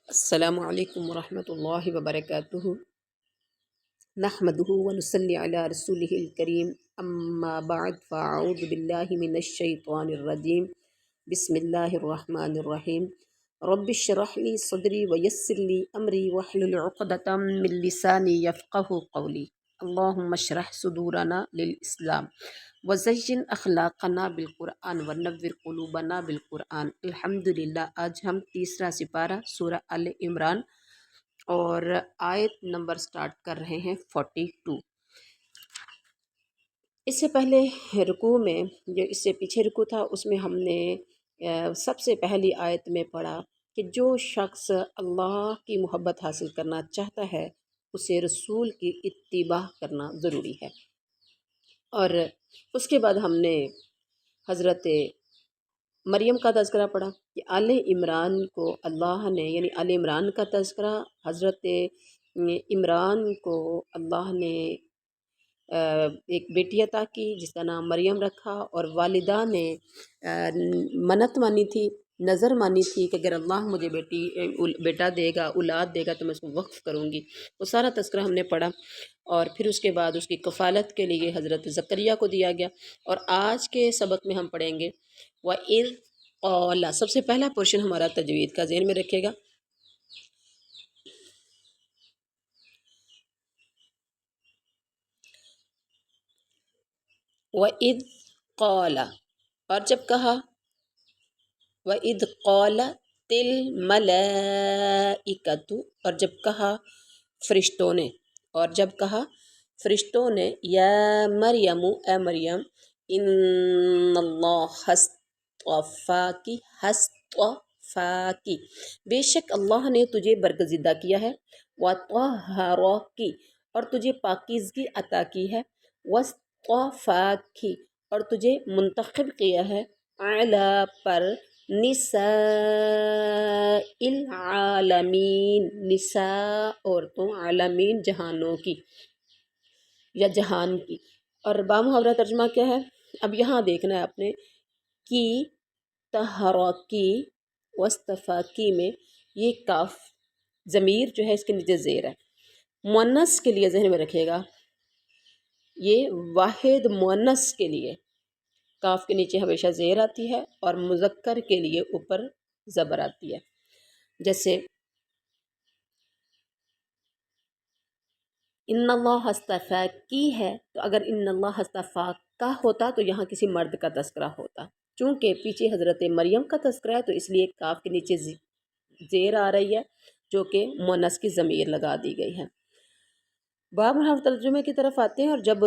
السلام علیکم ورحمۃ اللہ وبرکاتہ۔ نحمدہ ونصلی علی رسولہ الکریم، اما بعد فاعوذ باللہ من الشیطان الرجیم، بسم اللہ الرحمن الرحیم۔ رب اشرح لی صدری ویسر لی امری واحلل عقدۃ من لسانی یفقہوا قولی۔ اللہم اشرح صدورنا للاسلام وزین اخلاقنا بالقرآن ونور قلوبنا بالقرآن۔ الحمدللہ، آج ہم تیسرا سپارہ سورہ آل عمران اور آیت نمبر سٹارٹ کر رہے ہیں 42۔ اس سے پہلے رکوع میں، جو اس سے پیچھے رکوع تھا، اس میں ہم نے سب سے پہلی آیت میں پڑھا کہ جو شخص اللہ کی محبت حاصل کرنا چاہتا ہے اسے رسول کی اتباع کرنا ضروری ہے۔ اور اس کے بعد ہم نے حضرت مریم کا تذکرہ پڑھا کہ آل عمران کو اللہ نے، یعنی آل عمران کا تذکرہ، حضرت عمران کو اللہ نے ایک بیٹی عطا کی جس کا نام مریم رکھا، اور والدہ نے منت مانی تھی، نظر مانی تھی کہ اگر اللہ مجھے بیٹا دے گا، اولاد دے گا تو میں اس کو وقف کروں گی۔ وہ سارا تذکرہ ہم نے پڑھا، اور پھر اس کے بعد اس کی کفالت کے لیے حضرت زکریا کو دیا گیا۔ اور آج کے سبق میں ہم پڑھیں گے وَإِذْ قَالَ۔ سب سے پہلا پورشن ہمارا تجوید کا، ذہن میں رکھے گا۔ وَإِذْ قَالَ، اور جب کہا، وَإِذْ قَالَتِ الْمَلَائِكَةُ، اور جب کہا فرشتوں نے، اور جب کہا فرشتوں نے، یا مریم، اے مریم، ان اللہ اصطفاکی، بے شک اللہ نے تجھے برگزیدہ کیا ہے، وطہرکی، اور تجھے پاکیزگی عطا کی ہے، واصطفاکی، اور تجھے منتخب کیا ہے، اعلیٰ پر، نساء العالمین، نساء عورتوں، عالمین جہانوں کی یا جہان کی۔ اور بامحاورہ ترجمہ کیا ہے؟ اب یہاں دیکھنا ہے آپ نے کہ طہرکی واصطفاکی میں یہ کاف ضمیر جو ہے اس کے نیچے زیر ہے۔ مؤنث کے لیے ذہن میں رکھیے گا، یہ واحد مؤنث کے لیے کاف کے نیچے ہمیشہ زیر آتی ہے، اور مذکر کے لیے اوپر زبر آتی ہے۔ جیسے ان اللہ اصطفاکی ہے، تو اگر ان اللہ اصطفاکا ہوتا تو یہاں کسی مرد کا تذکرہ ہوتا۔ چونکہ پیچھے حضرت مریم کا تذکرہ ہے تو اس لیے کاف کے نیچے زیر آ رہی ہے، جو کہ مؤنث کی ضمیر لگا دی گئی ہے۔ باب ترجمے کی طرف آتے ہیں۔ اور جب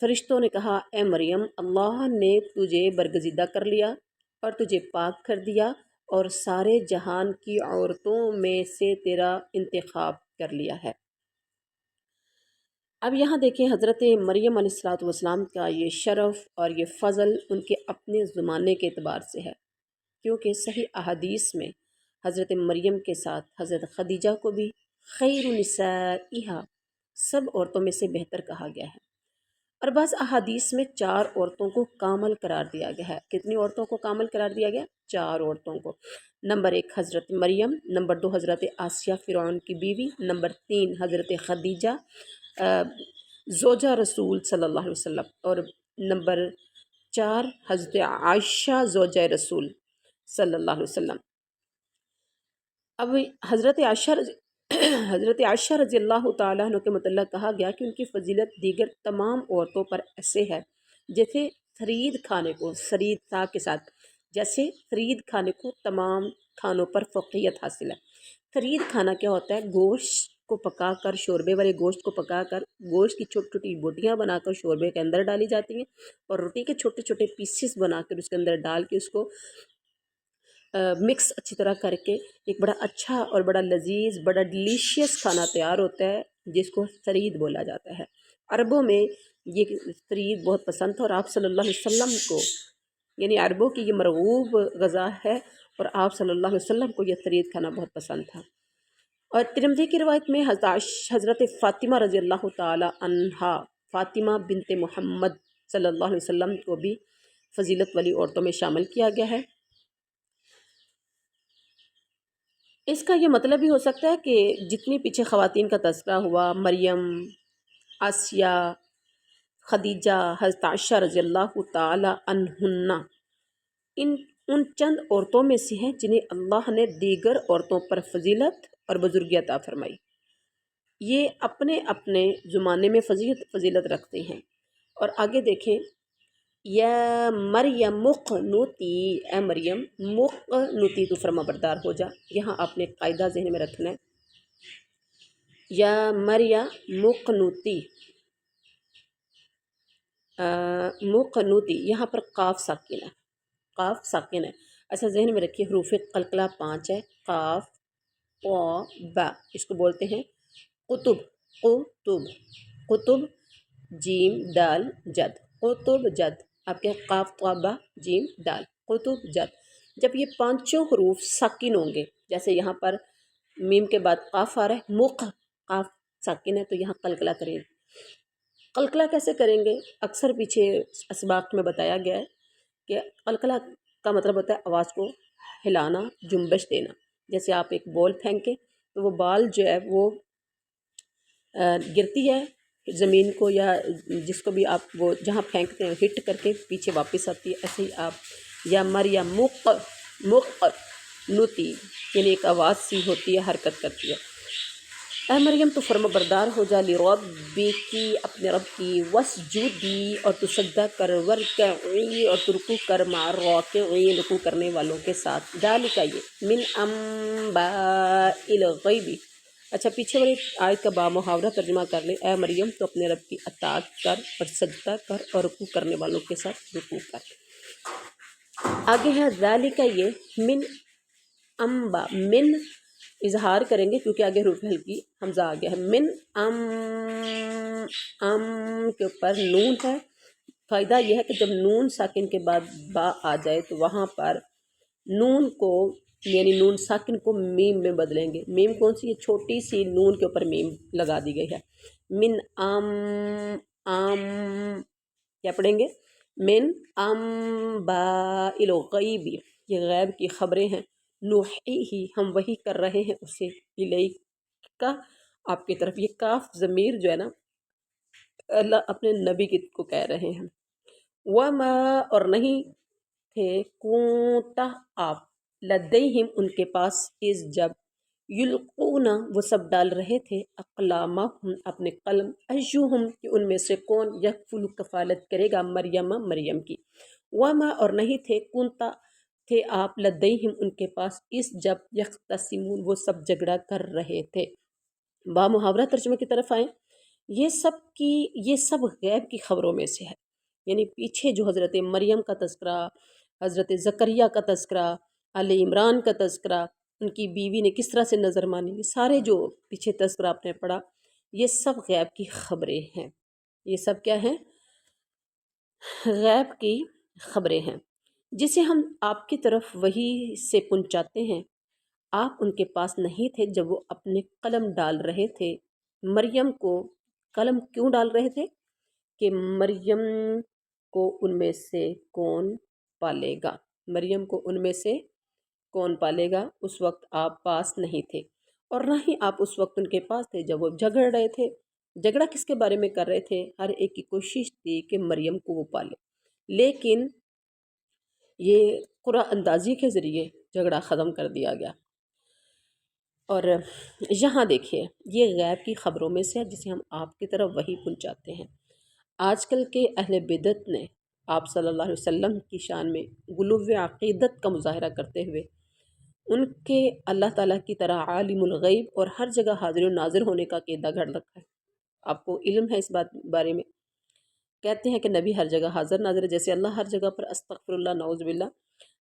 فرشتوں نے کہا، اے مریم، اللہ نے تجھے برگزیدہ کر لیا اور تجھے پاک کر دیا، اور سارے جہان کی عورتوں میں سے تیرا انتخاب کر لیا ہے۔ اب یہاں دیکھیں حضرت مریم علیہ السلام کا یہ شرف اور یہ فضل ان کے اپنے زمانے کے اعتبار سے ہے، کیونکہ صحیح احادیث میں حضرت مریم کے ساتھ حضرت خدیجہ کو بھی خیر نسائہا، سب عورتوں میں سے بہتر کہا گیا ہے۔ اور بعض احادیث میں 4 عورتوں کو کامل قرار دیا گیا ہے۔ کتنی عورتوں کو کامل قرار دیا گیا؟ 4 عورتوں کو۔ نمبر 1 حضرت مریم، نمبر 2 حضرت آسیہ فرعون کی بیوی، نمبر 3 حضرت خدیجہ زوجہ رسول صلی اللہ علیہ وسلم، اور نمبر 4 حضرت عائشہ زوجہ رسول صلی اللہ علیہ وسلم۔ اب حضرت عائشہ رضی اللہ تعالیٰ عنہ کے متعلق کہا گیا کہ ان کی فضیلت دیگر تمام عورتوں پر ایسے ہے جیسے فرید کھانے کو، فرید تا کے ساتھ، جیسے فرید کھانے کو تمام کھانوں پر فوقیت حاصل ہے۔ فرید کھانا کیا ہوتا ہے؟ گوشت کو پکا کر، شوربے والے گوشت کو پکا کر، گوشت کی چھوٹی چھوٹی بوٹیاں بنا کر شوربے کے اندر ڈالی جاتی ہیں، اور روٹی کے چھوٹے چھوٹے پیسز بنا کر اس کے اندر ڈال کے اس کو مکس اچھی طرح کر کے ایک بڑا اچھا اور بڑا لذیذ، بڑا ڈیلیشیس کھانا تیار ہوتا ہے، جس کو فرید بولا جاتا ہے۔ عربوں میں یہ فرید بہت پسند تھا، اور آپ صلی اللہ علیہ وسلم کو، یعنی عربوں کی یہ مرغوب غذا ہے، اور آپ صلی اللہ علیہ وسلم کو یہ فرید کھانا بہت پسند تھا۔ اور ترمذی کی روایت میں حضرت فاطمہ رضی اللہ تعالی عنہا، فاطمہ بنت محمد صلی اللہ علیہ وسلم کو بھی فضیلت والی عورتوں میں شامل کیا گیا ہے۔ اس کا یہ مطلب بھی ہو سکتا ہے کہ جتنی پیچھے خواتین کا تذکرہ ہوا، مریم، آسیہ، خدیجہ، حضرت عائشہ رضی اللہ تعالی عنہن، ان ان چند عورتوں میں سے ہیں جنہیں اللہ نے دیگر عورتوں پر فضیلت اور بزرگی عطا فرمائی۔ یہ اپنے اپنے زمانے میں فضیلت رکھتے ہیں۔ اور آگے دیکھیں، یا مریم مقنوتی، اے مریم مقنوتی تو فرما بردار ہو جا۔ یہاں آپ نے قاعدہ ذہن میں رکھنا ہے، یا مریم مقنوتی، مقنوتی، یہاں پر قاف ساکن ہے، قاف ساکن ہے۔ ایسا ذہن میں رکھیے، حروف قلقلہ 5 ہے، قاف، قا، با، اس کو بولتے ہیں قطب، قطب، قطب، جیم دال جد، قطب جد، آپ کے قاف طا با جیم دال، قطب جد۔ جب یہ پانچوں حروف ساکن ہوں گے، جیسے یہاں پر میم کے بعد قاف آ رہا ہے، مق، قاف ساکن ہے تو یہاں قلقلہ کریں۔ قلقلہ کیسے کریں گے؟ اکثر پیچھے اسباق میں بتایا گیا ہے کہ قلقلہ کا مطلب ہوتا ہے آواز کو ہلانا، جنبش دینا۔ جیسے آپ ایک بال پھینکیں تو وہ بال جو ہے وہ گرتی ہے زمین کو، یا جس کو بھی آپ وہ جہاں پھینکتے ہیں ہٹ کر کے پیچھے واپس آتی ہے۔ ایسے ہی آپ یا مریم مقنوتی، یعنی ایک آواز سی ہوتی ہے، حرکت کرتی ہے۔ اے مریم تو فرما بردار ہو جا، لربکی، اپنے رب کی، وسجودی، اور تو سجدہ کر، ورکعی، اور تو رکوع کر، مع الراکعین، رکوع کرنے والوں کے ساتھ۔ ذالک، یہ من انباء الغیب۔ اچھا، پیچھے والی آیت کا با محاورہ ترجمہ کر لیں، اے مریم تو اپنے رب کی اطاعت کر اور سجدہ کر اور رکوع کرنے والوں کے ساتھ رکوع کر۔ آگے ہے ذالک، یہ من انباء، من اظہار کریں گے کیونکہ آگے حروف ہلکی حمزہ آ گیا ہے، من ام کے اوپر نون ہے۔ فائدہ یہ ہے کہ جب نون ساکن کے بعد با آ جائے تو وہاں پر نون کو، یعنی نون ساکن کو میم میں بدلیں گے۔ میم کون سی؟ یہ چھوٹی سی نون کے اوپر میم لگا دی گئی ہے۔ من کیا پڑھیں گے؟ من انباء الغیب، یہ غیب کی خبریں ہیں، نوحیہ، ہم وحی کر رہے ہیں اسے، الیک، کا، آپ کی طرف۔ یہ کاف ضمیر جو ہے نا، اللہ اپنے نبی کو کہہ رہے ہیں۔ وما، اور نہیں تھے، کونتا، آپ، لدیہم، ان کے پاس، از، جب، یلقون، وہ سب ڈال رہے تھے، اقلامہم، اپنے قلم، ایہم، کہ ان میں سے کون، یکفل، کفالت کرے گا، مریم کی۔ وما، اور نہیں تھے، کونتا، تھے آپ، لدیہم، ان کے پاس، اس، جب، یختصمون، وہ سب جھگڑا کر رہے تھے۔ با محاورہ ترجمہ کی طرف آئیں، یہ سب غیب کی خبروں میں سے ہے، یعنی پیچھے جو حضرت مریم کا تذکرہ، حضرت زکریا کا تذکرہ، آل عمران کا تذکرہ، ان کی بیوی نے کس طرح سے نظر مانی، یہ سارے جو پیچھے تذکرہ آپ نے پڑھا، یہ سب غیب کی خبریں ہیں۔ یہ سب کیا ہیں؟ غیب کی خبریں ہیں، جسے ہم آپ کی طرف وحی سے پہنچاتے ہیں۔ آپ ان کے پاس نہیں تھے جب وہ اپنے قلم ڈال رہے تھے۔ مریم کو قلم کیوں ڈال رہے تھے؟ کہ مریم کو ان میں سے کون پالے گا، مریم کو ان میں سے کون پالے گا۔ اس وقت آپ پاس نہیں تھے، اور نہ ہی آپ اس وقت ان کے پاس تھے جب وہ جھگڑ رہے تھے۔ جھگڑا کس کے بارے میں کر رہے تھے؟ ہر ایک کی کوشش تھی کہ مریم کو وہ پالے، لیکن یہ قرعہ اندازی کے ذریعے جھگڑا ختم کر دیا گیا۔ اور یہاں دیکھیے، یہ غیب کی خبروں میں سے ہے جسے ہم آپ کی طرف وحی پہنچاتے ہیں۔ آج کل کے اہل بدعت نے آپ صلی اللہ علیہ وسلم کی شان میں غلو عقیدت کا مظاہرہ کرتے ہوئے ان کے اللہ تعالیٰ کی طرح عالم الغیب اور ہر جگہ حاضر و ناظر ہونے کا عقیدہ گھڑ رکھا ہے۔ آپ کو علم ہے اس بارے میں؟ کہتے ہیں کہ نبی ہر جگہ حاضر ناظر ہے، جیسے اللہ ہر جگہ پر استغفر اللہ نعوذ باللہ،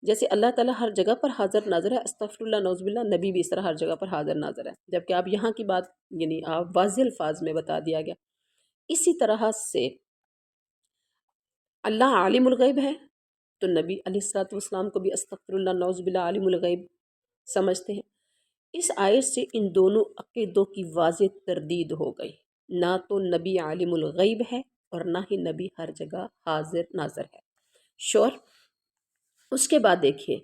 جیسے اللہ تعالیٰ ہر جگہ پر حاضر ناظر ہے، استغفر اللہ نعوذ باللہ، نبی بھی اس طرح ہر جگہ پر حاضر ناظر ہے، جبکہ آپ یہاں کی بات، یعنی آپ واضح الفاظ میں بتا دیا گیا۔ اسی طرح سے اللہ عالم الغیب ہے تو نبی علیہ الصلوۃ والسلام کو بھی استغفر اللہ نعوذ باللہ عالم الغیب سمجھتے ہیں۔ اس آیت سے ان دونوں عقیدوں کی واضح تردید ہو گئی، نہ تو نبی عالم الغیب ہے اور نہ ہی نبی ہر جگہ حاضر ناظر ہے۔ شور۔ اس کے بعد دیکھیے،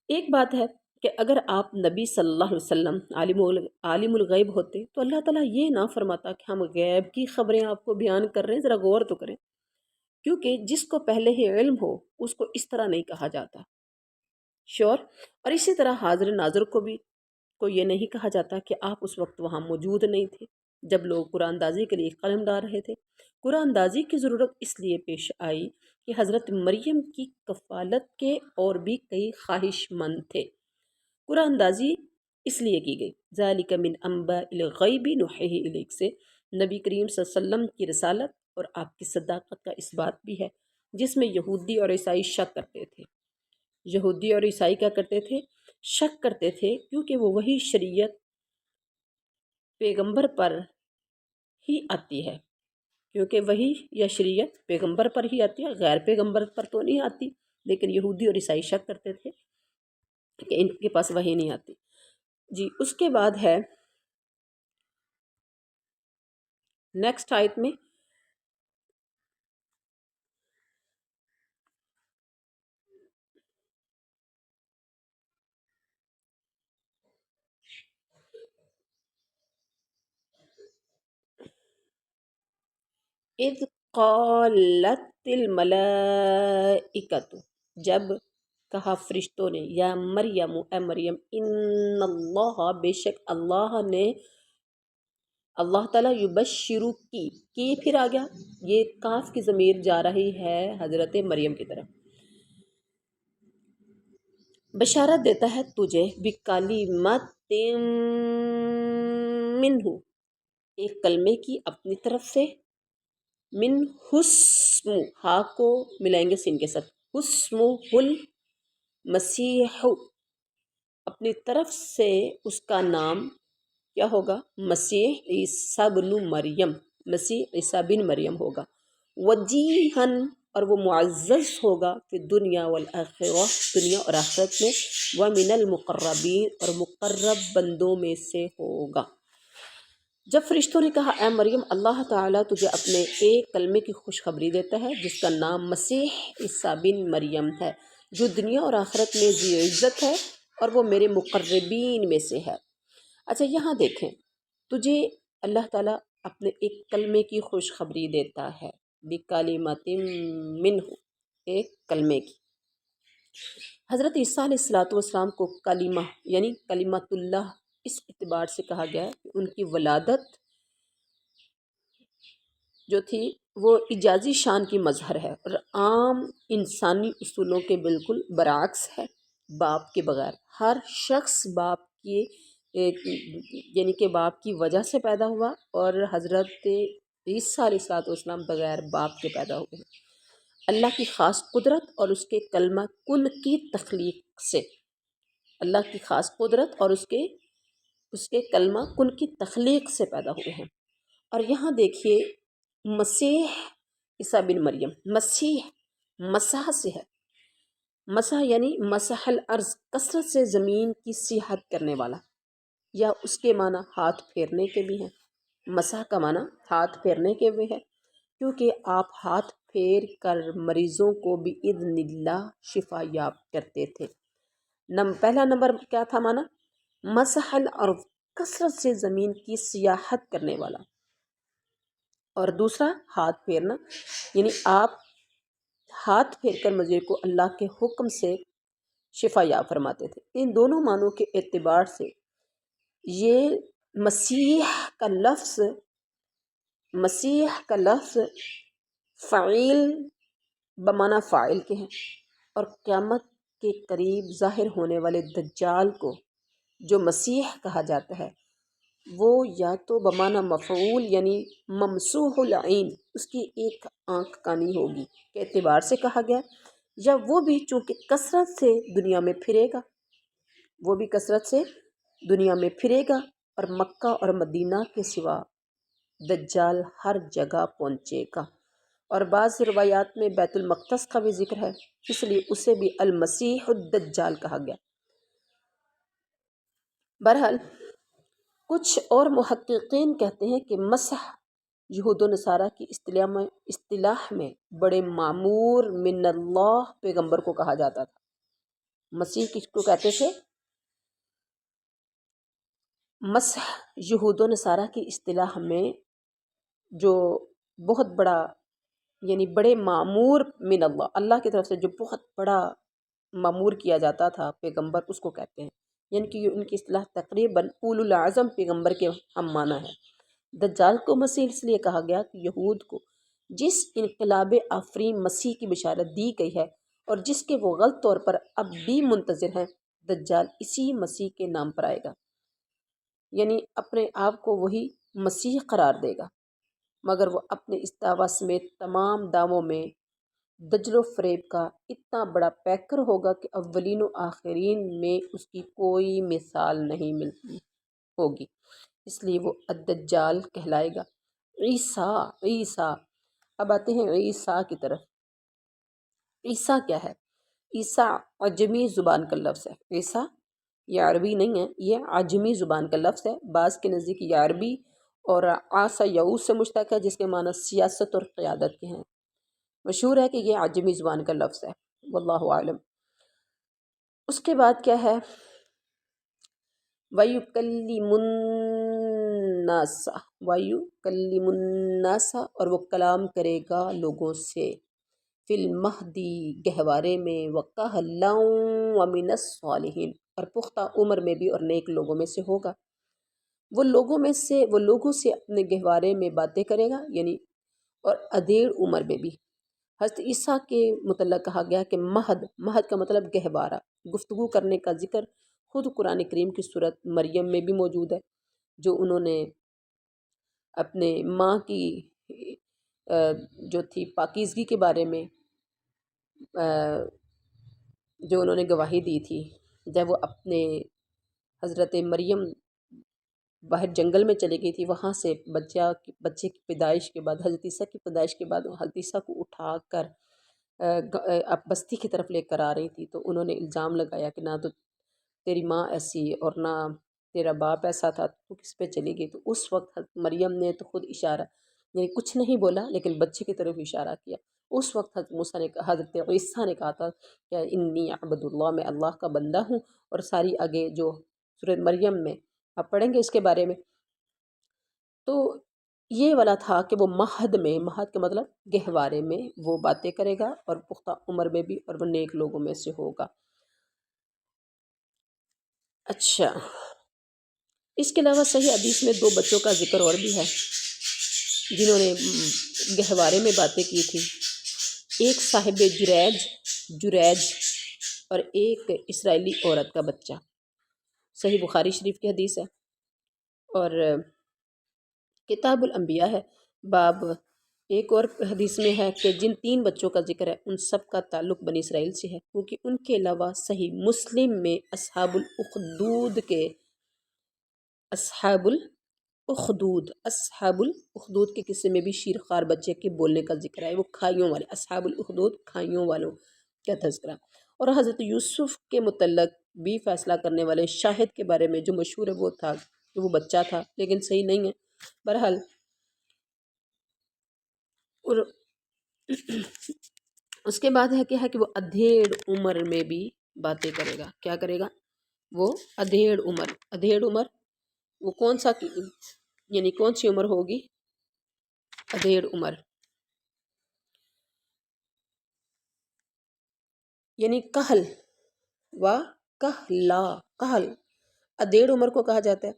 ایک بات ہے کہ اگر آپ نبی صلی اللہ علیہ وسلم عالم الغیب ہوتے تو اللہ تعالیٰ یہ نہ فرماتا کہ ہم غیب کی خبریں آپ کو بیان کر رہے ہیں، ذرا غور تو کریں، کیونکہ جس کو پہلے ہی علم ہو اس کو اس طرح نہیں کہا جاتا، شور۔ اور اسی طرح حاضر ناظر کو یہ نہیں کہا جاتا کہ آپ اس وقت وہاں موجود نہیں تھے جب لوگ قرآن دازی کے لیے قلم ڈال رہے تھے۔ قرآن دازی کی ضرورت اس لیے پیش آئی کہ حضرت مریم کی کفالت کے اور بھی کئی خواہش مند تھے۔ قرآن اندازی اس لیے کی گئی، ذالک من انباء الغیب نوحیہ الیک سے نبی کریم صلی اللہ علیہ وسلم کی رسالت اور آپ کی صداقت کا اس بات بھی ہے، جس میں یہودی اور عیسائی شک کرتے تھے۔ یہودی اور عیسائی کیا کرتے تھے؟ شک کرتے تھے، کیونکہ وہ وہی شریعت پیغمبر پر ہی آتی ہے، کیونکہ وہی یا شریعت پیغمبر پر ہی آتی ہے، غیر پیغمبر پر تو نہیں آتی۔ لیکن یہودی اور عیسائی شک کرتے تھے کہ ان کے پاس وحی نہیں آتی۔ جی، اس کے بعد ہے نیکسٹ آیت میں اذ قالت الملائکۃ، جب کہا فرشتوں نے، یا مریم، اے مریم، ان اللہ، بے شک اللہ نے، اللہ تعالیٰ، یبشرو کی پھر آ گیا، یہ کاف کی ضمیر جا رہی ہے حضرت مریم کی طرف، بشارت دیتا ہے تجھے بکلمات منہ، ایک کلمے کی اپنی طرف سے، من حسم، ہا کو ملائیں گے سین کے ساتھ، حسم المسیح، اپنی طرف سے اس کا نام کیا ہوگا؟ مسیح عیسیٰ بن مریم، مسیح عیسیٰ بن مریم ہوگا، وجیہن، اور وہ معزز ہوگا، فی دنیا والآخرہ، دنیا اور آخرت میں، ومن المقربین، اور مقرب بندوں میں سے ہوگا۔ جب فرشتوں نے کہا، اے مریم، اللہ تعالیٰ تجھے اپنے ایک کلمے کی خوشخبری دیتا ہے جس کا نام مسیح عیسیٰ بن مریم ہے، جو دنیا اور آخرت میں ذی عزت ہے اور وہ میرے مقربین میں سے ہے۔ اچھا، یہاں دیکھیں، تجھے اللہ تعالیٰ اپنے ایک کلمے کی خوشخبری دیتا ہے، بکلمات منہ، ایک کلمے کی۔ حضرت عیسیٰ علیہ السلام کو کلمہ یعنی کلمۃ اللہ اس اعتبار سے کہا گیا ہے کہ ان کی ولادت جو تھی وہ اعجازی شان کی مظہر ہے اور عام انسانی اصولوں کے بالکل برعکس ہے، باپ کے بغیر۔ ہر شخص باپ کی یعنی کہ باپ کی وجہ سے پیدا ہوا، اور حضرت عیسیٰ علیہ السلام بغیر باپ کے پیدا ہوئے ہیں۔ اللہ کی خاص قدرت اور اس کے کلمہ کن کی تخلیق سے، اللہ کی خاص قدرت اور اس کے کلمہ کن کی تخلیق سے پیدا ہوئے ہیں۔ اور یہاں دیکھیے، مسیح عیسیٰ بن مریم، مسیح مسح سے ہے، مسح یعنی مسح الارض، کثرت سے زمین کی سیاحت کرنے والا، یا اس کے معنی ہاتھ پھیرنے کے بھی ہیں۔ مسح کا معنی ہاتھ پھیرنے کے بھی ہے، کیونکہ آپ ہاتھ پھیر کر مریضوں کو بإذن اللہ شفا یاب کرتے تھے۔ پہلا نمبر کیا تھا معنی؟ مسح الارض، کثرت سے زمین کی سیاحت کرنے والا، اور دوسرا ہاتھ پھیرنا، یعنی آپ ہاتھ پھیر کر مریض کو اللہ کے حکم سے شفا یاب فرماتے تھے۔ ان دونوں معنوں کے اعتبار سے یہ مسیح کا لفظ فعیل بمعنی فاعل کے ہیں، اور قیامت کے قریب ظاہر ہونے والے دجال کو جو مسیح کہا جاتا ہے، وہ یا تو بمعنی مفعول یعنی ممسوح العین، اس کی ایک آنکھ کانی ہوگی کے اعتبار سے کہا گیا، یا وہ بھی چونکہ کثرت سے دنیا میں پھرے گا، وہ بھی کثرت سے دنیا میں پھرے گا، اور مکہ اور مدینہ کے سوا دجال ہر جگہ پہنچے گا۔ اور بعض روایات میں بیت المقدس کا بھی ذکر ہے، اس لیے اسے بھی المسیح الدجال کہا گیا۔ بہرحال کچھ اور محققین کہتے ہیں کہ مسح یہود و نصارہ کی اصطلاح میں بڑے معمور من اللہ پیغمبر کو کہا جاتا تھا۔ مسیح کس کو کہتے تھے؟ مسح یہود و نصارہ کی اصطلاح میں جو بہت بڑا یعنی بڑے معمور من اللہ، اللہ کی طرف سے جو بہت بڑا معمور کیا جاتا تھا پیغمبر، اس کو کہتے ہیں، یعنی کہ یہ ان کی اصطلاح تقریباً اولو العزم پیغمبر کے ہم معنی ہے۔ دجال کو مسیح اس لیے کہا گیا کہ یہود کو جس انقلاب آفرین مسیح کی بشارت دی گئی ہے اور جس کے وہ غلط طور پر اب بھی منتظر ہیں، دجال اسی مسیح کے نام پر آئے گا، یعنی اپنے آپ کو وہی مسیح قرار دے گا، مگر وہ اپنے اس دعویٰ سمیت تمام دعووں میں دجل و فریب کا اتنا بڑا پیکر ہوگا کہ اولین و آخرین میں اس کی کوئی مثال نہیں ملتی ہوگی، اس لیے وہ الدجال کہلائے گا۔ عیسیٰ، عیسیٰ، اب آتے ہیں عیسیٰ کی طرف۔ عیسیٰ کیا ہے؟ عیسیٰ عجمی زبان کا لفظ ہے۔ عیسیٰ یہ عربی نہیں ہے، یہ عجمی زبان کا لفظ ہے۔ بعض کے نزدیک یہ عربی اور عاصا یعوس سے مشتق ہے، جس کے معنی سیاست اور قیادت کے ہیں۔ مشہور ہے کہ یہ عجمی زبان کا لفظ ہے، واللہ عالم۔ اس کے بعد کیا ہے؟ وَيُكَلِّمُ النَّاسَ، وَيُكَلِّمُ النَّاسَ، اور وہ کلام کرے گا لوگوں سے، فی المہدی گہوارے میں، وَكَهْلًا وَمِنَ الصَّالِحِينَ، اور پختہ عمر میں بھی اور نیک لوگوں میں سے ہوگا۔ وہ لوگوں سے اپنے گہوارے میں باتیں کرے گا، یعنی اور ادھیڑ عمر میں بھی۔ حضرت عیسیٰ کے متعلق کہا گیا کہ مہد کا مطلب گہوارہ، گفتگو کرنے کا ذکر خود قرآن کریم کی سورت مریم میں بھی موجود ہے، جو انہوں نے اپنے ماں کی جو تھی پاکیزگی کے بارے میں جو انہوں نے گواہی دی تھی، جب وہ اپنے حضرت مریم باہر جنگل میں چلی گئی تھی، وہاں سے بچے کی پیدائش کے بعد، حضرت عیسیٰ کی پیدائش کے بعد حضرت عیسیٰ کو اٹھا کر بستی کی طرف لے کر آ رہی تھی، تو انہوں نے الزام لگایا کہ نہ تو تیری ماں ایسی اور نہ تیرا باپ ایسا تھا، تو کس پہ چلی گئی؟ تو اس وقت حضرت مریم نے تو خود اشارہ، یعنی کچھ نہیں بولا لیکن بچے کی طرف اشارہ کیا۔ اس وقت حضرت عیسیٰ نے کہا تھا کہ انی عبد اللہ، میں اللہ کا بندہ ہوں، اور ساری آگے جو سورۃ مریم میں آپ پڑھیں گے اس کے بارے میں، تو یہ والا تھا کہ وہ مہد کا مطلب گہوارے میں وہ باتیں کرے گا، اور پختہ عمر میں بھی، اور وہ نیک لوگوں میں سے ہوگا۔ اچھا، اس کے علاوہ صحیح حدیث میں 2 بچوں کا ذکر اور بھی ہے جنہوں نے گہوارے میں باتیں کی تھی، ایک صاحب جریج اور ایک اسرائیلی عورت کا بچہ، صحیح بخاری شریف کی حدیث ہے، اور کتاب الانبیاء ہے، باب ایک اور حدیث میں ہے کہ جن 3 بچوں کا ذکر ہے ان سب کا تعلق بنی اسرائیل سے ہے، کیونکہ ان کے علاوہ صحیح مسلم میں اصحاب الاخدود کے قصے میں بھی شیرخوار بچے کے بولنے کا ذکر ہے، وہ کھائیوں والے، اصحاب الاخدود کھائیوں والوں کا تذکرہ، اور حضرت یوسف کے متعلق بھی فیصلہ کرنے والے شاہد کے بارے میں جو مشہور ہے وہ تھا کہ وہ بچہ تھا، لیکن صحیح نہیں ہے بہرحال۔ اور اس کے بعد ہے کیا ہے کہ وہ ادھیڑ عمر میں بھی باتیں کرے گا۔ کیا کرے گا؟ وہ ادھیڑ عمر وہ کون سا یعنی کون سی عمر ہوگی؟ ادھیڑ عمر یعنی کہل ادھیڑ عمر کو کہا جاتا ہے۔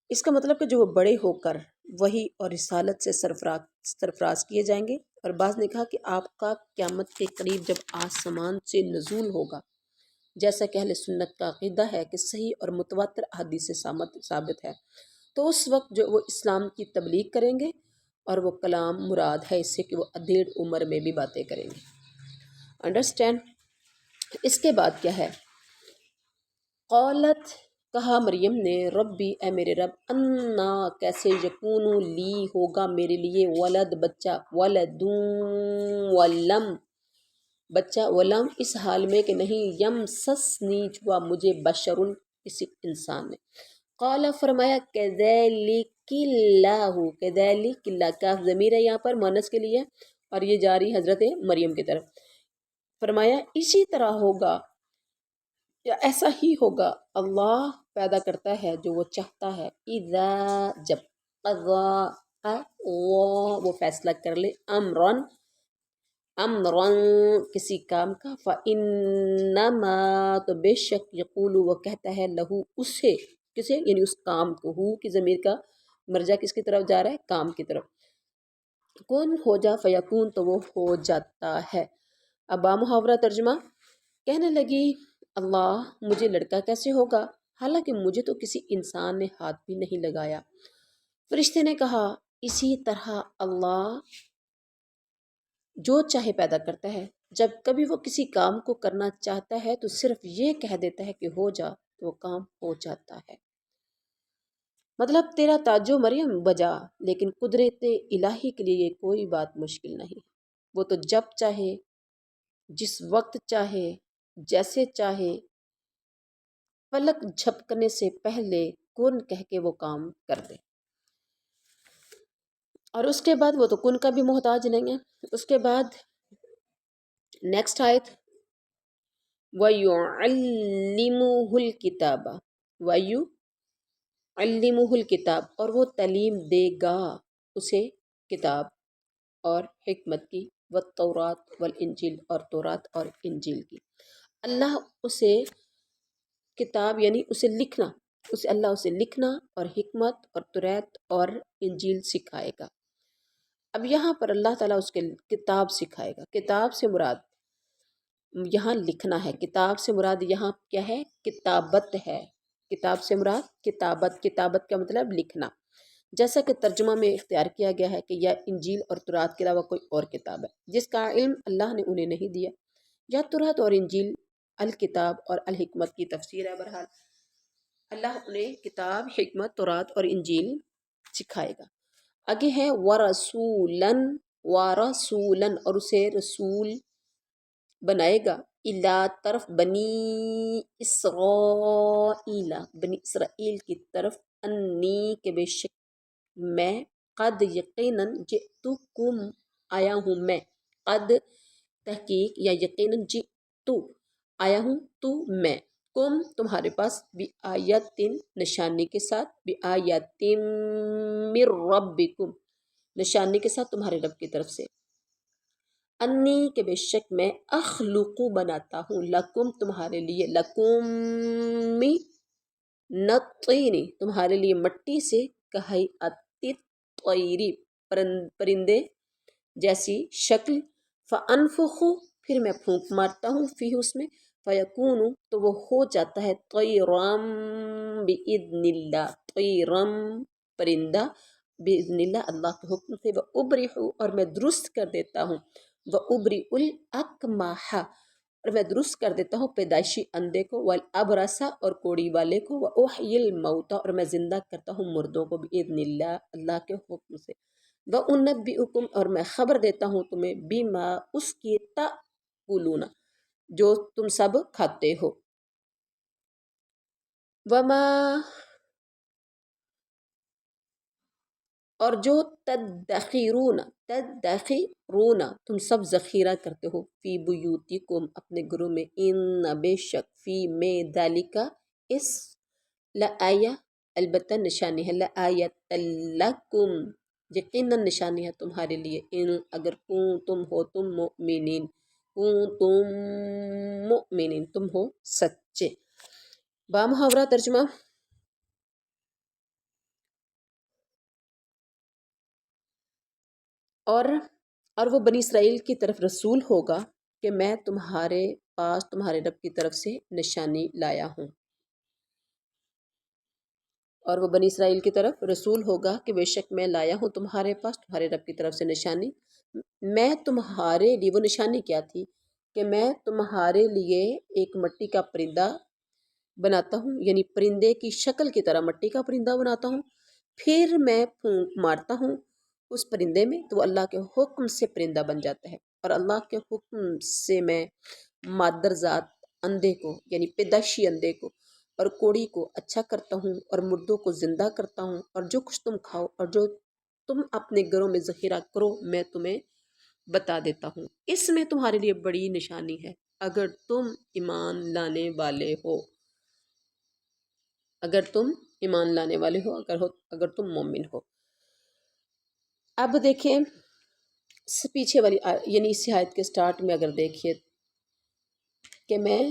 اس کا مطلب کہ جو وہ بڑے ہو کر وحی اور رسالت سے سرفراز کیے جائیں گے، اور بعض نے کہا کہ آپ کا قیامت کے قریب جب آسمان سے نزول ہوگا، جیسا کہ اہل سنت کا عقیدہ ہے کہ صحیح اور متواتر احادیث سے ثابت ہے، تو اس وقت جو وہ اسلام کی تبلیغ کریں گے، اور وہ کلام مراد ہے اس سے کہ وہ ادھیڑ عمر میں بھی باتیں کریں گے۔ انڈرسٹینڈ؟ اس کے بعد کیا ہے؟ قالت، کہا مریم نے، ربی، اے میرے رب، انا، کیسے، یکون، لی، ہوگا میرے لیے، ولد، بچہ، بچہ، ولم، اس حال میں کہ نہیں، یمسسنی، چھوا مجھے، بشرن، کسی انسان نے، قال، فرمایا، کذالک اللہ، کذالک اللہ، کاف ضمیر ہے یہاں پر مؤنث کے لیے، اور یہ جاری حضرت مریم کی طرف، فرمایا اسی طرح ہوگا یا ایسا ہی ہوگا، اللہ پیدا کرتا ہے جو وہ چاہتا ہے، اذا جب، قضا وہ فیصلہ کر لے، امرن امرن کسی کام کا، فانما تو بے شک، یقول وہ کہتا ہے، لہو اسے، کسے یعنی اس کام کو، ہو کی ضمیر کا مرجع کس کی طرف جا رہا ہے؟ کام کی طرف، کون ہو جا، فیکون تو وہ ہو جاتا ہے۔ اب محاورہ ترجمہ، کہنے لگی اللہ مجھے لڑکا کیسے ہوگا حالانکہ مجھے تو کسی انسان نے ہاتھ بھی نہیں لگایا۔ فرشتے نے کہا اسی طرح اللہ جو چاہے پیدا کرتا ہے، جب کبھی وہ کسی کام کو کرنا چاہتا ہے تو صرف یہ کہہ دیتا ہے کہ ہو جا تو وہ کام ہو جاتا ہے۔ مطلب تیرا تاجو مریم بجا، لیکن قدرت الہی کے لیے یہ کوئی بات مشکل نہیں، وہ تو جب چاہے، جس وقت چاہے، جیسے چاہے، پلک جھپکنے سے پہلے کن کہہ کے وہ کام کر دے، اور اس کے بعد وہ تو کن کا بھی محتاج نہیں ہے۔ اس کے بعد نیکسٹ آیت، وَيُعَلِّمُهُ الْكِتَابَ، علمہ الکتاب، اور وہ تعلیم دے گا اسے کتاب اور حکمت کی، والتورات والانجیل، اور تورات اور انجیل کی۔ اللہ اسے کتاب یعنی اسے لکھنا، اللہ اسے لکھنا اور حکمت اور تورات اور انجیل سکھائے گا۔ اب یہاں پر اللہ تعالیٰ اس کے کتاب سکھائے گا، کتاب سے مراد یہاں لکھنا ہے، کتاب سے مراد یہاں کیا ہے؟ کتابت ہے۔ کتاب سے مراد کتابت، کتابت کا مطلب لکھنا، جیسا کہ ترجمہ میں اختیار کیا گیا ہے کہ یا انجیل اور تورات کے علاوہ کوئی اور کتاب ہے جس کا علم اللہ نے انہیں نہیں دیا، یا تورات اور انجیل الکتاب اور الحکمت کی تفسیر ہے۔ بہرحال اللہ انہیں کتاب، حکمت، تورات اور انجیل سکھائے گا۔ آگے ہے ورسولن، ورسولن، اور اسے رسول بنائے گا، الا طرف بنی اسرائیل، بنی اسرائیل کی طرف، انی کے بے شک میں، قد یقیناً، جئتکم آیا ہوں میں، قد تحقیق یا یقیناً، جئتو آیا ہوں تو میں، کم تمہارے پاس، بآیتن نشانی کے ساتھ، بآیتن من ربکم نشانی کے ساتھ تمہارے رب کی طرف سے، انی کے بے شک میں، اخلق بناتا ہوں، لکم تمہارے لیے، لکم نطینی تمہارے لیے مٹی سے، کہیئت طیری پرندے جیسی شکل، فانفخ پھر میں پھونک مارتا ہوں، فیہ اس میں، فیکون تو وہ ہو جاتا ہے، طیرم باذن اللہ، طیرم پرندہ، باذن اللہ اللہ کے حکم سے، وابرح اور میں درست کر دیتا ہوں، وابرئ الاکمح اور میں درست کر دیتا ہوں پیدائشی اندھے کو، والابرص اور کوڑی والے کو، واحیی الموتى اور میں زندہ کرتا ہوں مردوں کو، باذن اللہ اللہ کے حکم سے، وانبئکم اور میں خبر دیتا ہوں تمہیں، بما اس کی، تاکلون جو تم سب کھاتے ہو، وما اور جو، تدخرون تم سب ذخیرہ کرتے ہو، فی بیوتکم اپنے گھروں میں، ان بے شک، فی میں، ذالکا اس، لآیہ البتہ نشانی ہے، لآیۃ لکم یقیناً نشانی ہے تمہارے لیے، ان اگر کنتم ہو تم مؤمنین، کنتم مؤمنین تم ہو سچے۔ با محاورہ ترجمہ، اور وہ بنی اسرائیل کی طرف رسول ہوگا کہ میں تمہارے پاس تمہارے رب کی طرف سے نشانی لایا ہوں، اور وہ بنی اسرائیل کی طرف رسول ہوگا کہ بے شک میں لایا ہوں تمہارے پاس تمہارے رب کی طرف سے نشانی، میں تمہارے لیے، وہ نشانی کیا تھی کہ میں تمہارے لیے ایک مٹی کا پرندہ بناتا ہوں، یعنی پرندے کی شکل کی طرح مٹی کا پرندہ بناتا ہوں، پھر میں پھونک مارتا ہوں اس پرندے میں تو وہ اللہ کے حکم سے پرندہ بن جاتا ہے، اور اللہ کے حکم سے میں مادر ذات اندھے کو یعنی پیدائشی اندھے کو اور کوڑی کو اچھا کرتا ہوں، اور مردوں کو زندہ کرتا ہوں، اور جو کچھ تم کھاؤ اور جو تم اپنے گھروں میں ذخیرہ کرو میں تمہیں بتا دیتا ہوں، اس میں تمہارے لیے بڑی نشانی ہے اگر تم ایمان لانے والے ہو۔ اگر تم ایمان لانے والے ہو، اگر تم مومن ہو۔ اب دیکھیں پیچھے والی یعنی اس آیت کے سٹارٹ میں اگر دیکھیے کہ میں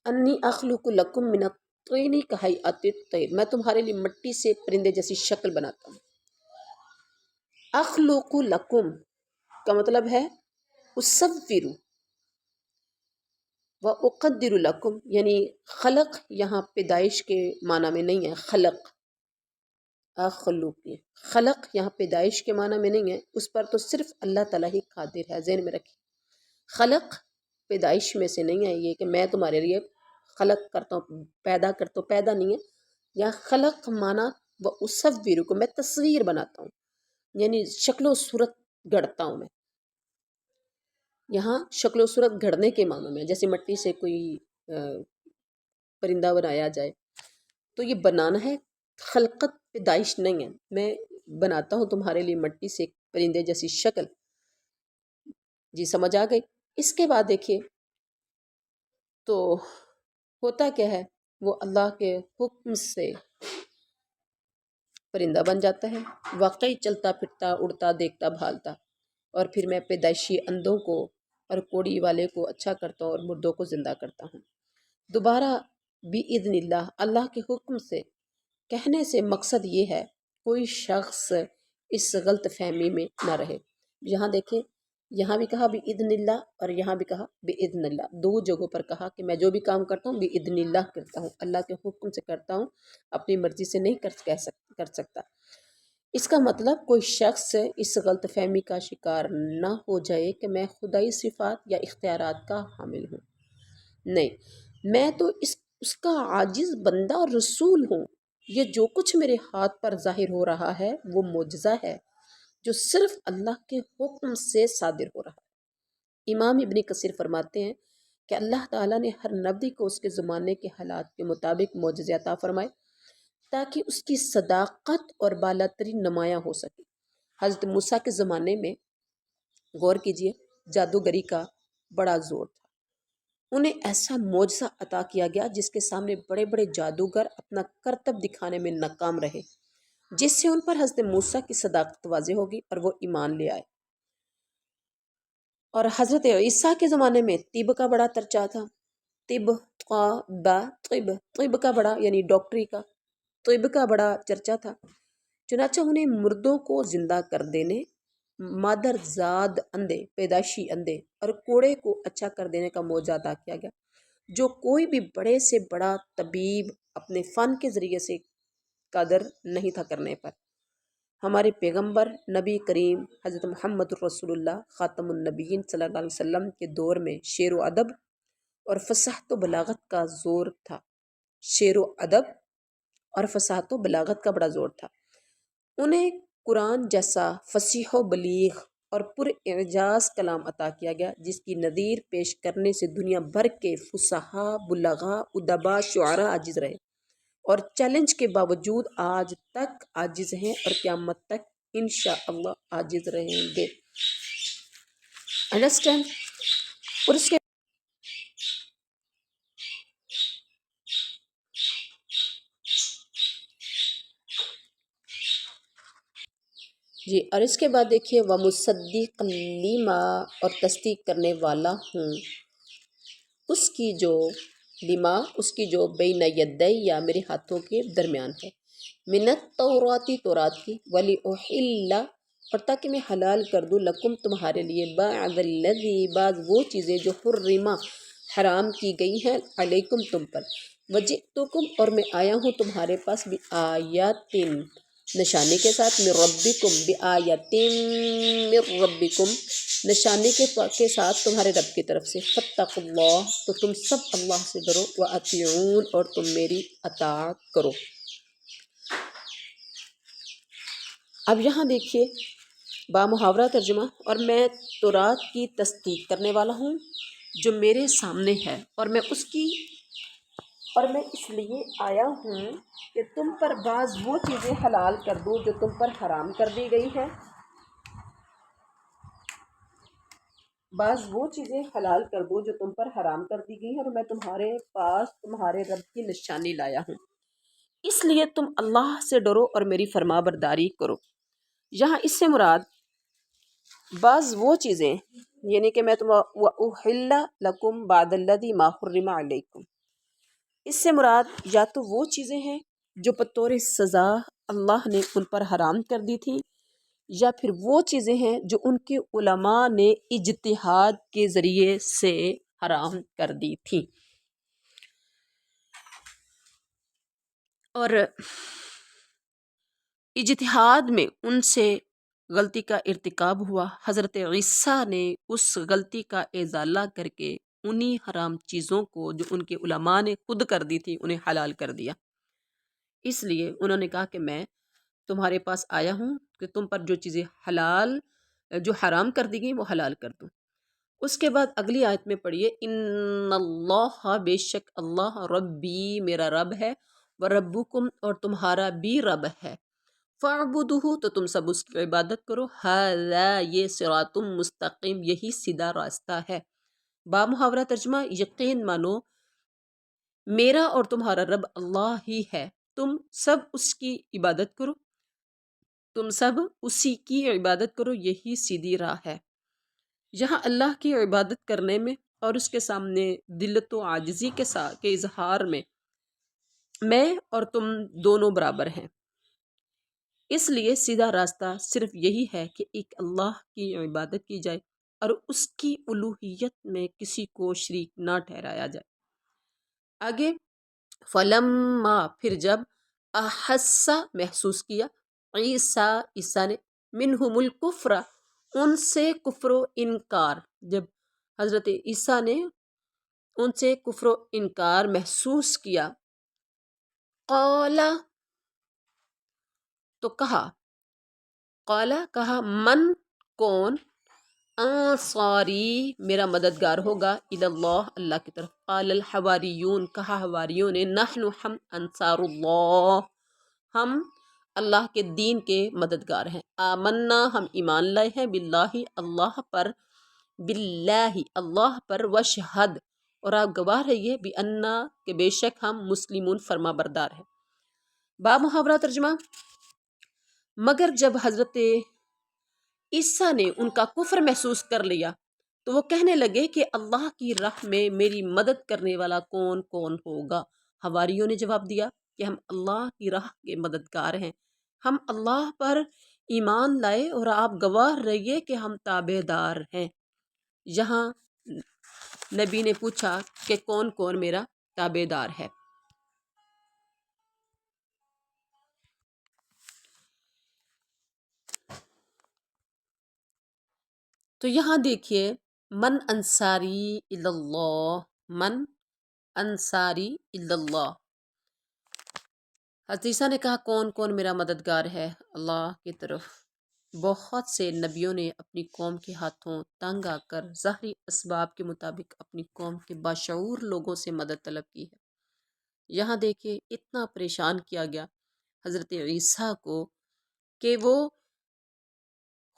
انی اخلق لکم من الطین کہیئۃ الطیر، میں تمہارے لیے مٹی سے پرندے جیسی شکل بناتا ہوں۔ اخلق لکم کا مطلب ہے اصور و اقدر لکم، یعنی خلق یہاں پیدائش کے معنی میں نہیں ہے، خلق یہاں پیدائش کے معنی میں نہیں ہے، اس پر تو صرف اللہ تعالیٰ ہی قادر ہے، ذہن میں رکھیں۔ خلق پیدائش میں سے نہیں ہے، یہ کہ میں تمہارے لیے خلق کرتا ہوں، پیدا کرتا ہوں، پیدا نہیں ہے۔ یہاں خلق معنی و اصور کو میں تصویر بناتا ہوں، یعنی شکل و صورت گڑھتا ہوں میں۔ یہاں شکل و صورت گھڑنے کے معنی میں، جیسے مٹی سے کوئی پرندہ بنایا جائے تو یہ بنانا ہے، خلقت پیدائش نہیں ہے۔ میں بناتا ہوں تمہارے لیے مٹی سے پرندے جیسی شکل۔ جی سمجھ آ گئی۔ اس کے بعد دیکھیے تو ہوتا کیا ہے، وہ اللہ کے حکم سے پرندہ بن جاتا ہے، واقعی چلتا پھرتا اڑتا دیکھتا بھالتا، اور پھر میں پیدائشی اندھوں کو اور کوڑی والے کو اچھا کرتا ہوں اور مردوں کو زندہ کرتا ہوں۔ دوبارہ بِإِذْنِ اللہ، اللہ کے حکم سے کہنے سے مقصد یہ ہے کوئی شخص اس غلط فہمی میں نہ رہے۔ یہاں دیکھیں، یہاں بھی کہا بِإِذْنِ اللہ اور یہاں بھی کہا بِإِذْنِ اللہ، دو جگہوں پر کہا کہ میں جو بھی کام کرتا ہوں بِإِذْنِ اللہ کرتا ہوں، اللہ کے حکم سے کرتا ہوں، اپنی مرضی سے نہیں کر سکتا۔ اس کا مطلب کوئی شخص اس غلط فہمی کا شکار نہ ہو جائے کہ میں خدائی صفات یا اختیارات کا حامل ہوں۔ نہیں، میں تو اس کا عاجز بندہ اور رسول ہوں۔ یہ جو کچھ میرے ہاتھ پر ظاہر ہو رہا ہے وہ معجزہ ہے جو صرف اللہ کے حکم سے صادر ہو رہا ہے۔ امام ابن کثیر فرماتے ہیں کہ اللہ تعالیٰ نے ہر نبی کو اس کے زمانے کے حالات کے مطابق معجزے عطا فرمائے تاکہ اس کی صداقت اور بالاتری نمایاں ہو سکے۔ حضرت موسیٰ کے زمانے میں غور کیجئے، جادوگری کا بڑا زور تھا۔ انہیں ایسا معجزہ عطا کیا گیا جس کے سامنے بڑے بڑے جادوگر اپنا کرتب دکھانے میں ناکام رہے، جس سے ان پر حضرت موسیٰ کی صداقت واضح ہوگی اور وہ ایمان لے آئے۔ اور حضرت عیسیٰ کے زمانے میں طب کا بڑا چرچا تھا، طب کا بڑا یعنی ڈاکٹری کا، طب کا بڑا چرچا تھا۔ چنانچہ انہیں مردوں کو زندہ کر دینے، مادر زاد اندھے، پیدائشی اندھے اور کوڑے کو اچھا کر دینے کا معجزہ عطا کیا گیا، جو کوئی بھی بڑے سے بڑا طبیب اپنے فن کے ذریعے سے قادر نہیں تھا کرنے پر۔ ہمارے پیغمبر نبی کریم حضرت محمد رسول اللہ خاتم النبیین صلی اللہ علیہ وسلم کے دور میں شعر و ادب اور فصاحت و بلاغت کا زور تھا۔ شعر و ادب اور فصاحت و بلاغت کا بڑا زور تھا۔ انہیں قرآن جیسا فصیح و بلیغ اور پر اعجاز کلام عطا کیا گیا جس کی نظیر پیش کرنے سے دنیا بھر کے فصحاء، بلغاء، ادباء، شعراء عاجز رہے، اور چیلنج کے باوجود آج تک عاجز ہیں اور قیامت تک انشاءاللہ عاجز رہیں گے۔ انڈرسٹینڈ؟ اور اس کے جی، اور اس کے بعد دیکھیے وَمُصَدِّقًا لِمَا، اور تصدیق کرنے والا ہوں اس کی جو بین یدی میرے ہاتھوں کے درمیان ہے، من التوراۃ تورات کی، وَلِأُحِلَّ، اور تاکہ میں حلال کر دوں، لکم تمہارے لیے، بعض الذی، بعض وہ چیزیں جو حرم حرام کی گئی ہیں، علیکم تم پر، وجئتکم، اور میں آیا ہوں تمہارے پاس، بآیات، نشانی کے ساتھ، من ربکم، بآیات من ربکم، نشانی کے ساتھ تمہارے رب کی طرف سے، فاتقوا اللہ، تو تم سب اللہ سے ڈرو، وأطیعون، اور تم میری اطاعت کرو۔ اب یہاں دیکھیے بامحاورہ ترجمہ، اور میں تورات کی تصدیق کرنے والا ہوں جو میرے سامنے ہے، اور میں اس لیے آیا ہوں کہ تم پر بعض وہ چیزیں حلال کر دوں جو تم پر حرام کر دی گئی ہیں، بعض وہ چیزیں حلال کر دو جو تم پر حرام کر دی گئی ہیں، اور میں تمہارے پاس تمہارے رب کی نشانی لایا ہوں، اس لیے تم اللہ سے ڈرو اور میری فرما برداری کرو۔ یہاں اس سے مراد بعض وہ چیزیں، یعنی کہ میں تم وَأُحِلَّ لَكُمْ بَعْدَ الَّذِي مَا حُرِّمَ عَلَيْكُمْ، اس سے مراد یا تو وہ چیزیں ہیں جو بطور سزا اللہ نے ان پر حرام کر دی تھی، یا پھر وہ چیزیں ہیں جو ان کے علماء نے اجتہاد کے ذریعے سے حرام کر دی تھی۔ اور اجتہاد میں ان سے غلطی کا ارتکاب ہوا، حضرت عیسیٰ نے اس غلطی کا ازالہ کر کے انہی حرام چیزوں کو جو ان کے علماء نے خود کر دی تھی انہیں حلال کر دیا۔ اس لیے انہوں نے کہا کہ میں تمہارے پاس آیا ہوں کہ تم پر جو چیزیں حلال جو حرام کر دی گئی وہ حلال کر دوں۔ اس کے بعد اگلی آیت میں پڑھیے، ان اللہ، بے شک اللہ، ربی میرا رب ہے، وربکم اور تمہارا بھی رب ہے، فاعبدوہ تو تم سب اس کی عبادت کرو، ھذا یہ صراط مستقیم یہی سیدھا راستہ ہے۔ با محاورہ ترجمہ، یقین مانو میرا اور تمہارا رب اللہ ہی ہے، تم سب اس کی عبادت کرو، تم سب اسی کی عبادت کرو، یہی سیدھی راہ ہے۔ یہاں اللہ کی عبادت کرنے میں اور اس کے سامنے ذلت و عاجزی کے ساتھ کے اظہار میں اور تم دونوں برابر ہیں۔ اس لیے سیدھا راستہ صرف یہی ہے کہ ایک اللہ کی عبادت کی جائے اور اس کی الوہیت میں کسی کو شریک نہ ٹھہرایا جائے۔ آگے، فلما پھر جب احسا محسوس کیا، عیسیٰ نے منہم الکفر ان سے کفر و انکار، جب حضرت عیسیٰ نے ان سے کفر و انکار محسوس کیا، قالا تو کہا، قالا کہا، من کون، انصاری میرا مددگار ہوگا، اللہ اللہ کی طرف، قال الحواریون کہا حواریوں نے، نحن ہم انصار اللہ ہم اللہ کے دین کے مددگار ہیں، آمنا ہم ایمان لائے ہیں، باللہ اللہ پر، باللہ اللہ پر، وشہد اور آپ گواہ رہیے، بأننا کہ بے شک ہم مسلمون فرما بردار ہیں۔ با محاورہ ترجمہ، مگر جب حضرت عیسیٰ نے ان کا کفر محسوس کر لیا تو وہ کہنے لگے کہ اللہ کی راہ میں میری مدد کرنے والا کون کون ہوگا۔ حواریوں نے جواب دیا کہ ہم اللہ کی راہ کے مددگار ہیں، ہم اللہ پر ایمان لائے اور آپ گواہ رہیے کہ ہم تابع دار ہیں۔ یہاں نبی نے پوچھا کہ کون کون میرا تابع دار ہے۔ تو یہاں دیکھیے، من انصاری اللہ، من انصاری اللہ، حضرت عیسیٰ نے کہا کون کون میرا مددگار ہے اللہ کی طرف۔ بہت سے نبیوں نے اپنی قوم کے ہاتھوں تنگ آ کر ظاہری اسباب کے مطابق اپنی قوم کے باشعور لوگوں سے مدد طلب کی ہے۔ یہاں دیکھیے اتنا پریشان کیا گیا حضرت عیسیٰ کو کہ وہ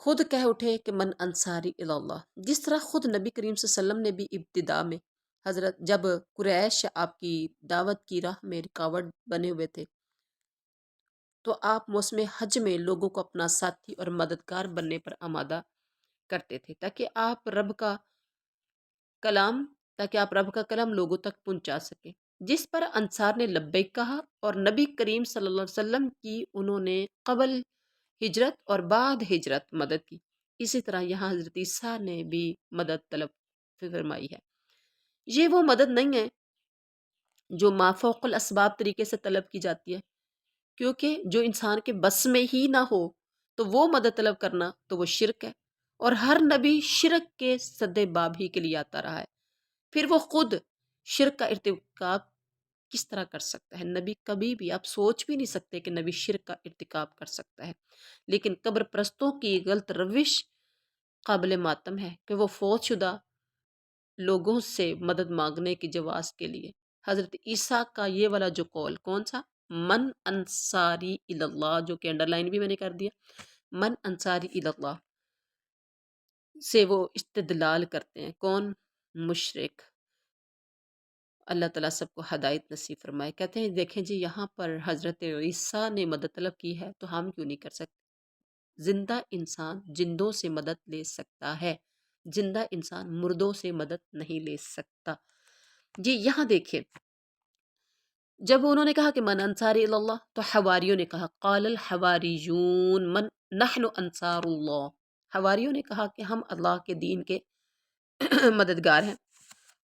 خود کہہ اٹھے کہ من انصاری اللہ، جس طرح خود نبی کریم صلی اللہ علیہ وسلم نے بھی ابتدا میں حضرت جب قریش آپ کی دعوت کی راہ میں رکاوٹ بنے ہوئے تھے تو آپ موسم حج میں لوگوں کو اپنا ساتھی اور مددگار بننے پر آمادہ کرتے تھے تاکہ آپ رب کا کلام لوگوں تک پہنچا سکیں، جس پر انصار نے لبیک کہا اور نبی کریم صلی اللہ علیہ وسلم کی انہوں نے قبل ہجرت اور بعد ہجرت مدد کی۔ اسی طرح یہاں حضرت عیسیٰ نے بھی مدد طلب فرمائی ہے۔ یہ وہ مدد نہیں ہے جو مافوق الاسباب طریقے سے طلب کی جاتی ہے، کیونکہ جو انسان کے بس میں ہی نہ ہو تو وہ مدد طلب کرنا تو وہ شرک ہے، اور ہر نبی شرک کے سدے باب ہی کے لیے آتا رہا ہے، پھر وہ خود شرک کا ارتکاب کس طرح کر سکتا ہے؟ نبی کبھی بھی، آپ سوچ بھی نہیں سکتے کہ نبی شرک کا ارتکاب کر سکتا ہے۔ لیکن قبر پرستوں کی غلط روش قابل ماتم ہے کہ وہ فوت شدہ لوگوں سے مدد مانگنے کی جواز کے لیے حضرت عیسیٰ کا یہ والا جو قول کون سا، من انصاری اللہ، جو کہ انڈر لائن بھی میں نے کر دیا، من انصاری اللہ، سے وہ استدلال کرتے ہیں۔ کون؟ مشرک۔ اللہ تعالیٰ سب کو ہدایت نصیب فرمائے۔ کہتے ہیں دیکھیں جی یہاں پر حضرت عیسیٰ نے مدد طلب کی ہے تو ہم کیوں نہیں کر سکتے؟ زندہ انسان جندوں سے مدد لے سکتا ہے، زندہ انسان مردوں سے مدد نہیں لے سکتا۔ جی یہاں دیکھیں، جب انہوں نے کہا کہ من انصاری اللہ، تو حواریوں نے کہا قال الحواریون من نحن انصار اللہ، حواریوں نے کہا کہ ہم اللہ کے دین کے مددگار ہیں۔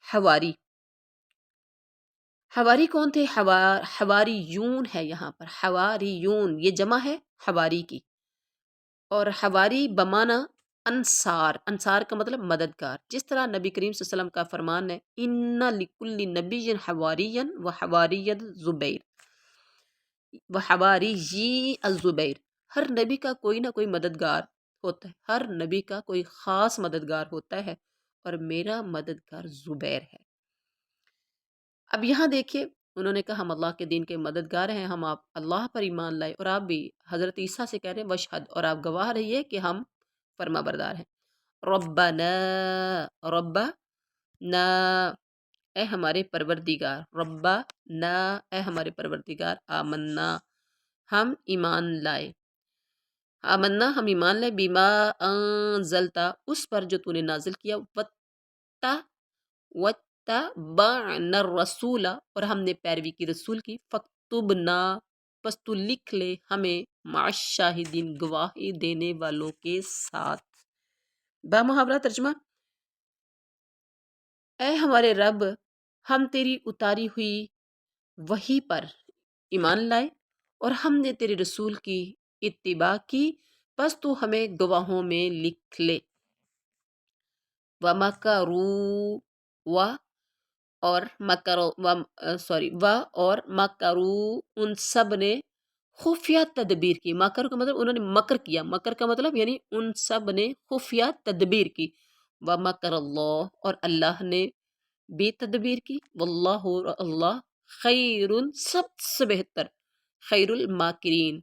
حواری، حواری کون تھے؟ حواریون ہے یہاں پر، حواریون یہ جمع ہے حواری کی، اور حواری بمانا انصار، انصار کا مطلب مددگار۔ جس طرح نبی کریم صلی اللہ علیہ وسلم کا فرمان ہے ان لکل نبی حواریا و حواری الزبیر و حواری الزبیر، ہر نبی کا کوئی نہ کوئی مددگار ہوتا ہے، ہر نبی کا کوئی خاص مددگار ہوتا ہے، اور میرا مددگار زبیر ہے۔ اب یہاں دیکھیے انہوں نے کہا ہم اللہ کے دین کے مددگار ہیں، ہم آپ اللہ پر ایمان لائے، اور آپ بھی حضرت عیسیٰ سے کہہ رہے ہیں وشہد، اور آپ گواہ رہیے کہ ہم فرما بردار ہیں۔ ربنا، ربنا اے ہمارے پروردگار، ربنا اے ہمارے پروردگار، آمنا ہم ایمان لائے، آمنا ہم ایمان لائے، بیما انزلتا اس پر جو تو نے نازل کیا، واتبعنا الرسول اور ہم نے پیروی کی رسول کی، فاکتبنا پس تو لکھ لے ہمیں مع الشاہدین گواہی دینے والوں کے ساتھ۔ بامحاورہ ترجمہ، اے ہمارے رب ہم تیری اتاری ہوئی وحی پر ایمان لائے اور ہم نے تیرے رسول کی اتباع کی، بس تو ہمیں گواہوں میں لکھ لے۔ وَمَكَرُوا و اور مکروا ان سب نے خفیہ تدبیر کی، مکر کا مطلب انہوں نے مکر کیا، مکر کا مطلب یعنی ان سب نے خفیہ تدبیر کی، وَمَكَرَ اللَّهُ اور اللہ نے بھی تدبیر کی، واللہ اللہ خیر سب سے بہتر، خیر الماکرین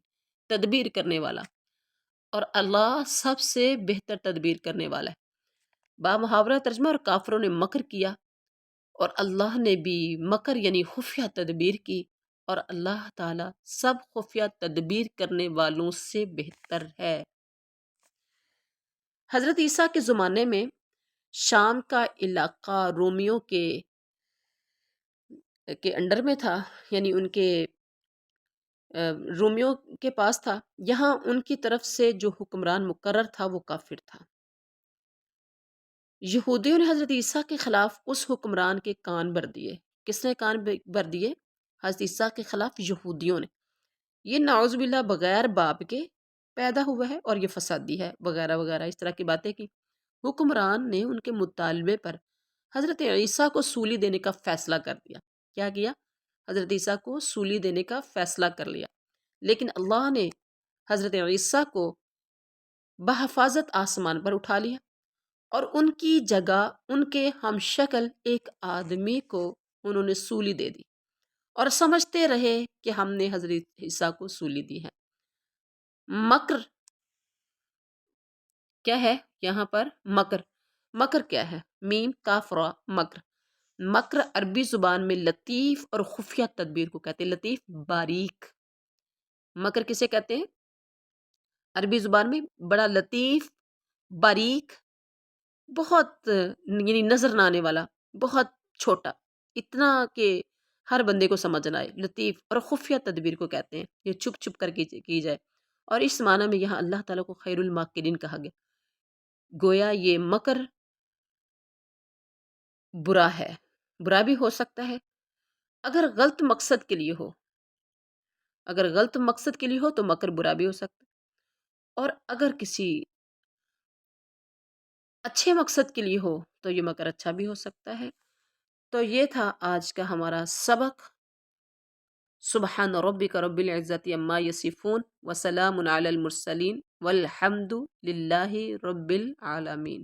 تدبیر کرنے والا، اور اللہ سب سے بہتر تدبیر کرنے والا ہے۔ بامحاورہ ترجمہ، اور کافروں نے مکر کیا اور اللہ نے بھی مکر یعنی خفیہ تدبیر کی، اور اللہ تعالیٰ سب خفیہ تدبیر کرنے والوں سے بہتر ہے۔ حضرت عیسیٰ کے زمانے میں شام کا علاقہ رومیوں کے انڈر میں تھا، یعنی ان کے رومیوں کے پاس تھا، یہاں ان کی طرف سے جو حکمران مقرر تھا وہ کافر تھا۔ یہودیوں نے حضرت عیسیٰ کے خلاف اس حکمران کے کان بھر دیے۔ کس نے کان بھر دیے؟ حضرت عیسیٰ کے خلاف یہودیوں نے۔ یہ نعوذ باللہ بغیر باپ کے پیدا ہوا ہے اور یہ فسادی ہے وغیرہ وغیرہ اس طرح کی باتیں کی۔ حکمران نے ان کے مطالبے پر حضرت عیسیٰ کو سولی دینے کا فیصلہ کر دیا۔ کیا کیا؟ حضرت عیسیٰ کو سولی دینے کا فیصلہ کر لیا، لیکن اللہ نے حضرت عیسیٰ کو بحفاظت آسمان پر اٹھا لیا، اور ان کی جگہ ان کے ہم شکل ایک آدمی کو انہوں نے سولی دے دی، اور سمجھتے رہے کہ ہم نے حضرت عیسیٰ کو سولی دی ہے۔ مکر کیا ہے یہاں پر؟ مکر، مکر کیا ہے؟ میم کاف را، مکر۔ مکر عربی زبان میں لطیف اور خفیہ تدبیر کو کہتے ہیں، لطیف باریک۔ مکر کسے کہتے ہیں؟ عربی زبان میں بڑا لطیف، باریک، بہت یعنی نظر نہ آنے والا، بہت چھوٹا، اتنا کہ ہر بندے کو سمجھ نہ آئے، لطیف اور خفیہ تدبیر کو کہتے ہیں، یہ چھپ چھپ کر کی جائے۔ اور اس معنی میں یہاں اللہ تعالیٰ کو خیر الماکرین کہا گیا، گویا یہ مکر برا ہے، برا بھی ہو سکتا ہے اگر غلط مقصد کے لیے ہو، اگر غلط مقصد کے لیے ہو تو مکر برا بھی ہو سکتا ہے، اور اگر کسی اچھے مقصد کے لیے ہو تو یہ مکر اچھا بھی ہو سکتا ہے۔ تو یہ تھا آج کا ہمارا سبق۔ سبحان ربک رب العزت عما یصفون وسلام علی المرسلین والحمد للہ رب العالمین۔